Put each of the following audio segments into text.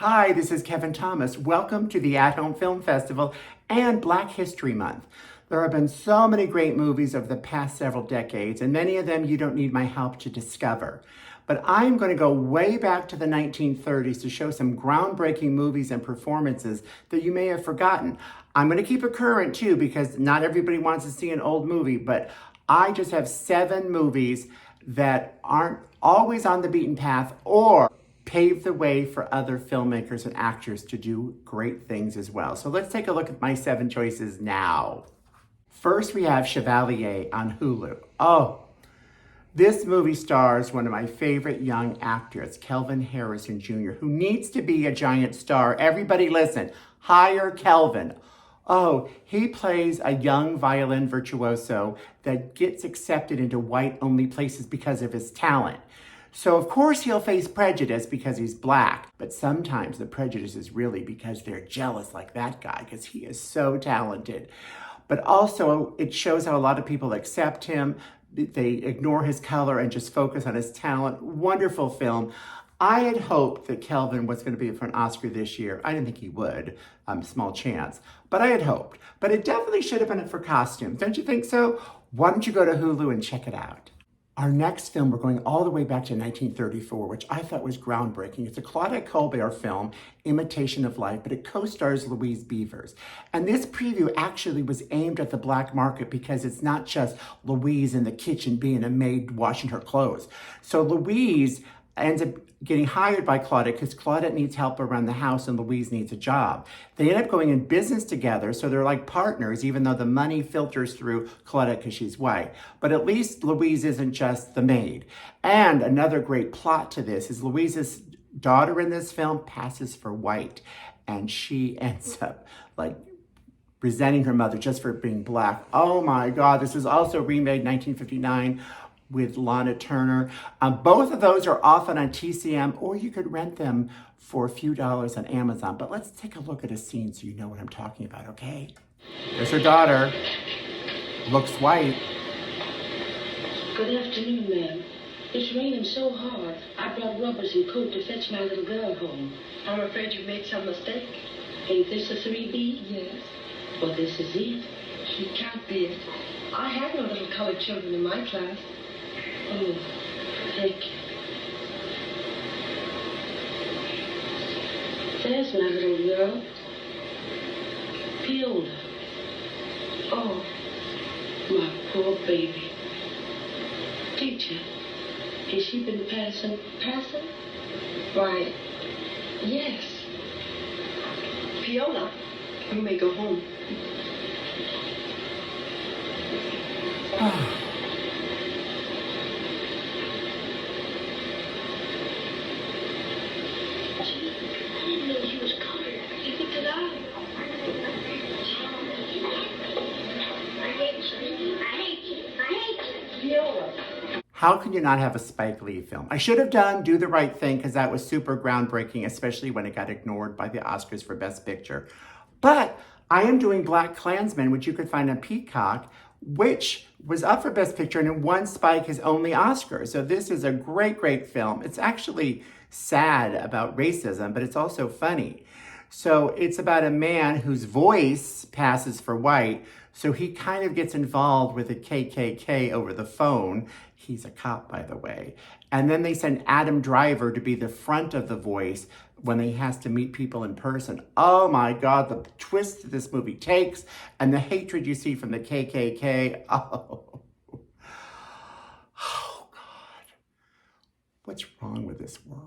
Hi, this is Kevin Thomas. Welcome to the At Home Film Festival and Black History Month. There have been so many great movies over the past several decades, and many of them you don't need my help to discover. But I'm going to go way back to the 1930s to show some groundbreaking movies and performances that you may have forgotten. I'm going to keep it current too, because not everybody wants to see an old movie, but I just have 7 movies that aren't always on the beaten path or pave the way for other filmmakers and actors to do great things as well. So let's take a look at my 7 choices now. First, we have Chevalier on Hulu. Oh, this movie stars one of my favorite young actors, Kelvin Harrison Jr., who needs to be a giant star. Everybody listen, hire Kelvin. Oh, he plays a young violin virtuoso that gets accepted into white-only places because of his talent. So of course he'll face prejudice because he's black, but sometimes the prejudice is really because they're jealous like that guy because he is so talented. But also it shows how a lot of people accept him. They ignore his color and just focus on his talent. Wonderful film. I had hoped that Kelvin was going to be for an Oscar this year. I didn't think he would, small chance, but I had hoped. But it definitely should have been for costumes, don't you think so? Why don't you go to Hulu and check it out? Our next film, we're going all the way back to 1934, which I thought was groundbreaking. It's a Claudette Colbert film, Imitation of Life, but it co-stars Louise Beavers. And this preview actually was aimed at the black market because it's not just Louise in the kitchen being a maid washing her clothes. So Louise ends up getting hired by Claudette because Claudette needs help around the house and Louise needs a job. They end up going in business together, so they're like partners, even though the money filters through Claudette because she's white. But at least Louise isn't just the maid. And another great plot to this is Louise's daughter in this film passes for white, and she ends up like resenting her mother just for being black. Oh my God, this was also remade 1959 with Lana Turner. Both of those are often on TCM, or you could rent them for a few dollars on Amazon. But let's take a look at a scene so you know what I'm talking about, okay? There's her daughter. Looks white. Good afternoon, ma'am. It's raining so hard. I brought rubbers and coat to fetch my little girl home. I'm afraid you made some mistake. Ain't this a 3B? Yes. Well, this is it. She can't be it. I have no little colored children in my class. Oh, thank you. There's my little girl. Peeled. Oh, my poor baby. Teacher, has she been passing? Why, yes. Fiona, you may go home. I didn't know she was colored. You picked it out. Fiona. How can you not have a Spike Lee film? I should have done Do the Right Thing because that was super groundbreaking, especially when it got ignored by the Oscars for Best Picture. But I am doing Black Klansman, which you could find on Peacock, which was up for Best Picture and it won Spike his only Oscar. So this is a great, great film. It's actually sad about racism, but it's also funny. So it's about a man whose voice passes for white, so he kind of gets involved with the KKK over the phone. He's a cop, by the way. And then they send Adam Driver to be the front of the voice when he has to meet people in person. Oh my God, the twist that this movie takes and the hatred you see from the KKK. Oh, God. What's wrong with this world?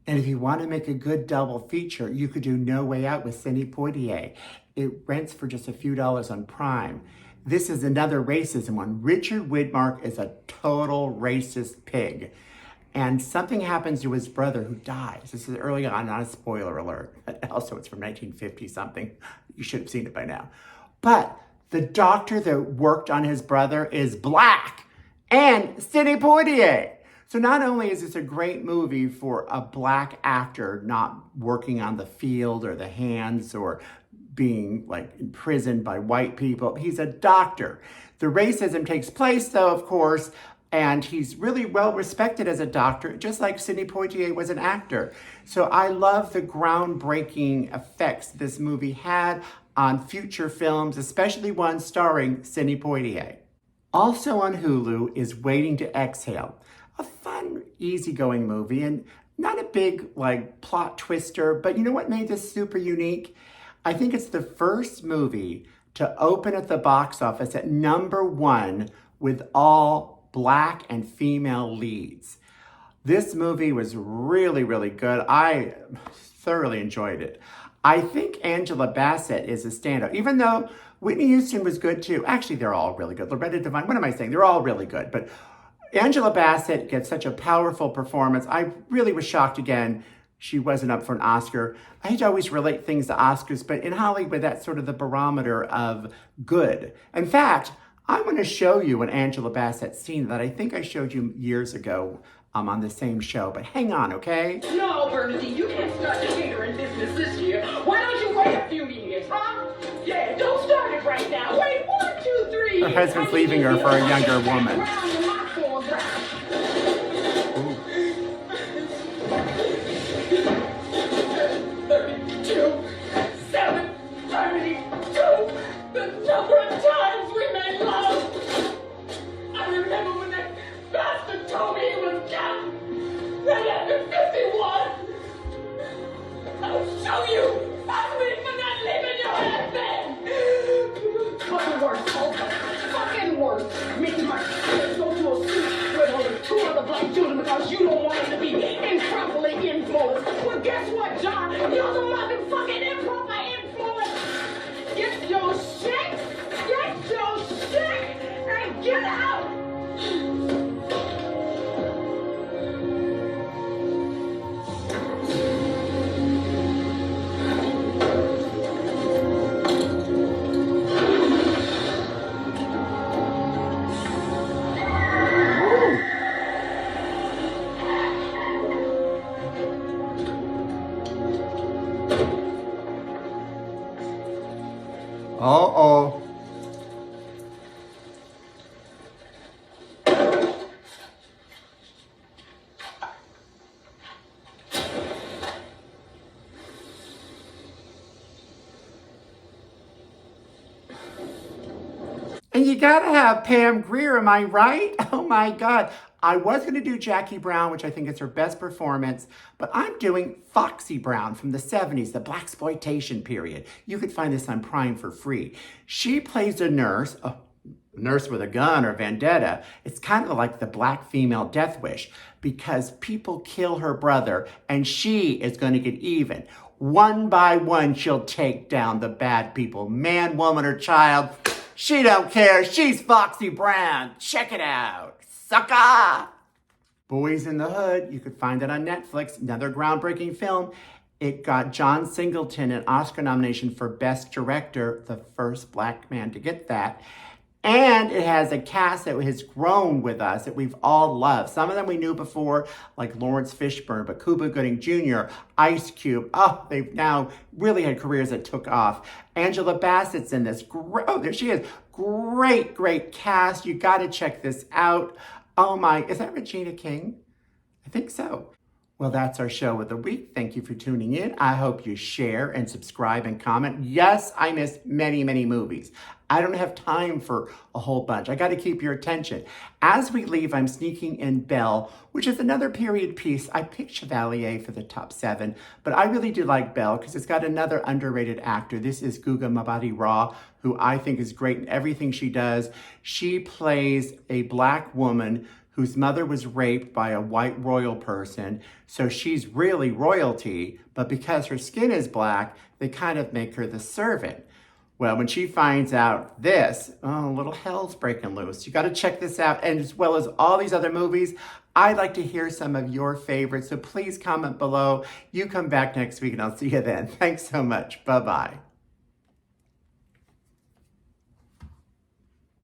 And if you want to make a good double feature, you could do No Way Out with Sidney Poitier. It rents for just a few dollars on Prime. This is another racism one. Richard Widmark is a total racist pig. And something happens to his brother who dies. This is early on, not a spoiler alert. Also, it's from 1950 something. You should have seen it by now. But the doctor that worked on his brother is black and Sidney Poitier. So not only is this a great movie for a black actor not working on the field or the hands or being like imprisoned by white people, he's a doctor. The racism takes place though, of course, And he's really well respected as a doctor, just like Sidney Poitier was an actor. So I love the groundbreaking effects this movie had on future films, especially one starring Sidney Poitier. Also on Hulu is Waiting to Exhale, a fun, easygoing movie and not a big plot twister, but you know what made this super unique? I think it's the first movie to open at the box office at #1 with all Black and female leads. This movie was really, really good. I thoroughly enjoyed it. I think Angela Bassett is a standout, even though Whitney Houston was good too. Actually, they're all really good. Loretta Devine, what am I saying? They're all really good. But Angela Bassett gets such a powerful performance. I really was shocked again she wasn't up for an Oscar. I hate to always relate things to Oscars, but in Hollywood, that's sort of the barometer of good. In fact, I want to show you an Angela Bassett scene that I think I showed you years ago on the same show, but hang on, okay? No, Bernadine, you can't start the catering business this year. Why don't you wait a few years, huh? Yeah, don't start it right now. Wait 1, 2, 3 Her years. husband's leaving her for a younger woman. The number of times we made love. I remember when that bastard told me he was down. Right after 51. I'll show you. I'm waiting for not leaving your ass then. Fucking worse, Hulk. Fucking worse. Making my kids go to a suit with only 2 other black children because you don't want them to be improperly influenced. Well, guess what, John? You're the motherfucking improper influence. Get your shit, and get out! Uh-oh. And you gotta have Pam Grier, am I right? Oh my God. I was gonna do Jackie Brown, which I think is her best performance, but I'm doing Foxy Brown from the 70s, the blaxploitation period. You could find this on Prime for free. She plays a nurse with a gun or vendetta. It's kind of like the black female death wish because people kill her brother and she is gonna get even. One by one, she'll take down the bad people, man, woman, or child. She don't care. She's Foxy Brown. Check it out. Sucker! Boys in the Hood. You could find it on Netflix. Another groundbreaking film. It got John Singleton an Oscar nomination for Best Director, the first black man to get that. And it has a cast that has grown with us, that we've all loved. Some of them we knew before, like Lawrence Fishburne, but Cuba Gooding Jr., Ice Cube. Oh, they've now really had careers that took off. Angela Bassett's in this. Oh, there she is. Great, great cast. You got to check this out. Oh my, is that Regina King? I think so. Well, that's our show of the week. Thank you for tuning in. I hope you share and subscribe and comment. Yes, I missed many, many movies. I don't have time for a whole bunch. I got to keep your attention. As we leave, I'm sneaking in Belle, which is another period piece. I picked Chevalier for the top 7, but I really do like Belle because it's got another underrated actor. This is Guga Mabadi Raw, who I think is great in everything she does. She plays a black woman whose mother was raped by a white royal person. So she's really royalty, but because her skin is black, they kind of make her the servant. Well, when she finds out this, oh, little hell's breaking loose. You got to check this out. And as well as all these other movies, I'd like to hear some of your favorites. So please comment below. You come back next week and I'll see you then. Thanks so much. Bye-bye.